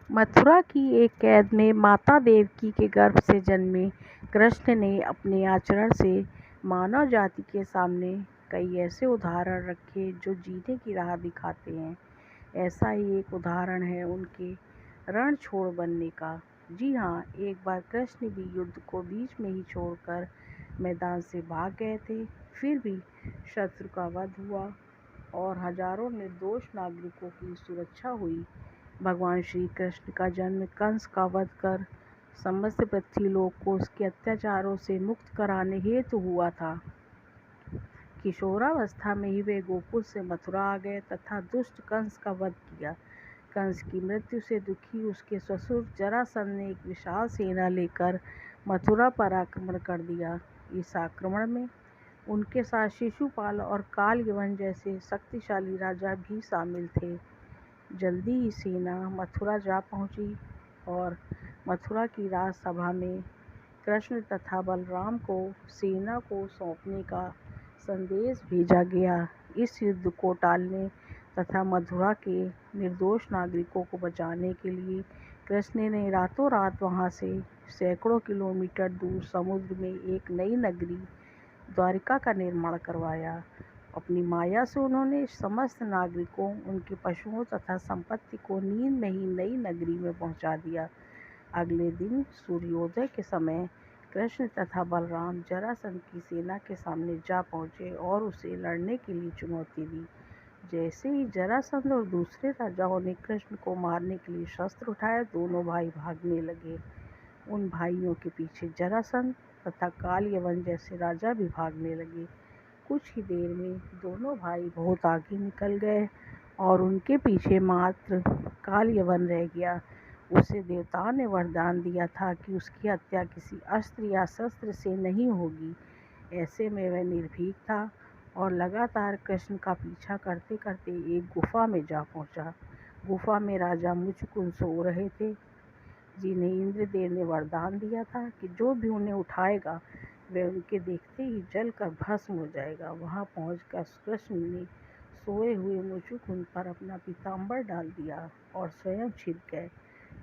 मथुरा की एक कैद में माता देवकी के गर्भ से जन्मे कृष्ण ने अपने आचरण से मानव जाति के सामने कई ऐसे उदाहरण रखे जो जीने की राह दिखाते हैं। ऐसा ही एक उदाहरण है उनके रणछोड़ बनने का। जी हाँ, एक बार कृष्ण भी युद्ध को बीच में ही छोड़कर मैदान से भाग गए थे। फिर भी शत्रु का वध हुआ और हजारों निर्दोष नागरिकों की सुरक्षा हुई। भगवान श्री कृष्ण का जन्म कंस का वध कर समस्त पृथ्वीलोक को उसके अत्याचारों से मुक्त कराने हेतु हुआ था। किशोरावस्था में ही वे गोकुल से मथुरा आ गए तथा दुष्ट कंस का वध किया। कंस की मृत्यु से दुखी उसके ससुर जरासंध ने एक विशाल सेना लेकर मथुरा पर आक्रमण कर दिया। इस आक्रमण में उनके साथ शिशुपाल और कालयवन जैसे शक्तिशाली राजा भी शामिल थे। जल्दी ही सेना मथुरा जा पहुंची और मथुरा की राजसभा में कृष्ण तथा बलराम को सेना को सौंपने का संदेश भेजा गया। इस युद्ध को टालने तथा मथुरा के निर्दोष नागरिकों को बचाने के लिए कृष्ण ने रातों रात वहां से सैकड़ों किलोमीटर दूर समुद्र में एक नई नगरी द्वारिका का निर्माण करवाया। अपनी माया से उन्होंने समस्त नागरिकों, उनके पशुओं तथा संपत्ति को नींद में ही नई नगरी में पहुंचा दिया। अगले दिन सूर्योदय के समय कृष्ण तथा बलराम जरासंध की सेना के सामने जा पहुंचे और उसे लड़ने के लिए चुनौती दी। जैसे ही जरासंध और दूसरे राजाओं ने कृष्ण को मारने के लिए शस्त्र उठाए, दोनों भाई भागने लगे। उन भाइयों के पीछे जरासंध तथा कालयवन जैसे राजा भी भागने लगे। कुछ ही देर में दोनों भाई बहुत आगे निकल गए और उनके पीछे मात्र कालयवन रह गया। उसे देवताओं ने वरदान दिया था कि उसकी हत्या किसी अस्त्र या शस्त्र से नहीं होगी। ऐसे में वह निर्भीक था और लगातार कृष्ण का पीछा करते करते एक गुफा में जा पहुंचा। गुफा में राजा मुचकुंद सो रहे थे, जिन्हें इंद्रदेव ने वरदान दिया था कि जो भी उन्हें उठाएगा वह उनके देखते ही जलकर भस्म हो जाएगा। वहां पहुंचकर कृष्ण ने सोए हुए मुचकुंद पर अपना पीताम्बर डाल दिया और स्वयं छिप गए।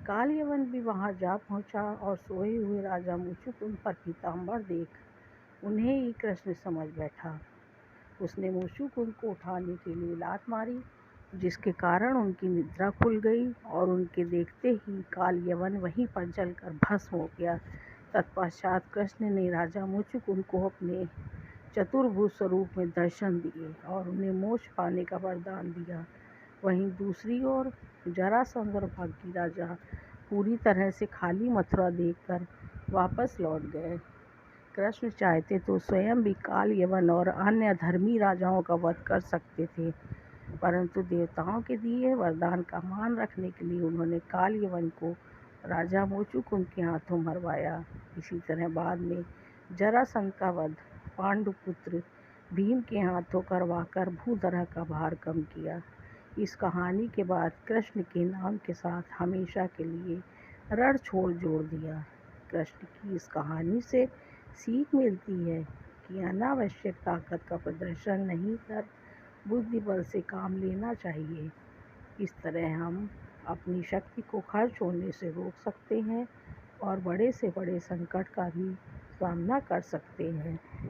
कालयवन भी वहां जा पहुंचा और सोए हुए राजा मुचकुंद पर पीताम्बर देख उन्हें ही कृष्ण समझ बैठा। उसने मुचकुंद को उठाने के लिए लात मारी, जिसके कारण उनकी निद्रा खुल गई और उनके देखते ही कालयवन वहीं पर जलकर भस्म हो गया। तत्पश्चात कृष्ण ने राजा मुचकुंद को अपने चतुर्भुज स्वरूप में दर्शन दिए और उन्हें मोक्ष पाने का वरदान दिया। वहीं दूसरी ओर जरासंध और बाकी राजा पूरी तरह से खाली मथुरा देखकर वापस लौट गए। कृष्ण चाहते तो स्वयं भी कालयवन और अन्य अधर्मी राजाओं का वध कर सकते थे, परंतु देवताओं के दिए वरदान का मान रखने के लिए उन्होंने कालयवन को राजा मुचकुंद के हाथों मरवाया। इसी तरह बाद में जरासंध का वध पांडुपुत्र भीम के हाथों करवाकर भूधरा का भार कम किया। इस कहानी के बाद कृष्ण के नाम के साथ हमेशा के लिए रणछोड़ जोड़ दिया। कृष्ण की इस कहानी से सीख मिलती है कि अनावश्यक ताकत का प्रदर्शन नहीं कर बुद्धि बल से काम लेना चाहिए। इस तरह हम अपनी शक्ति को खर्च होने से रोक सकते हैं और बड़े से बड़े संकट का भी सामना कर सकते हैं।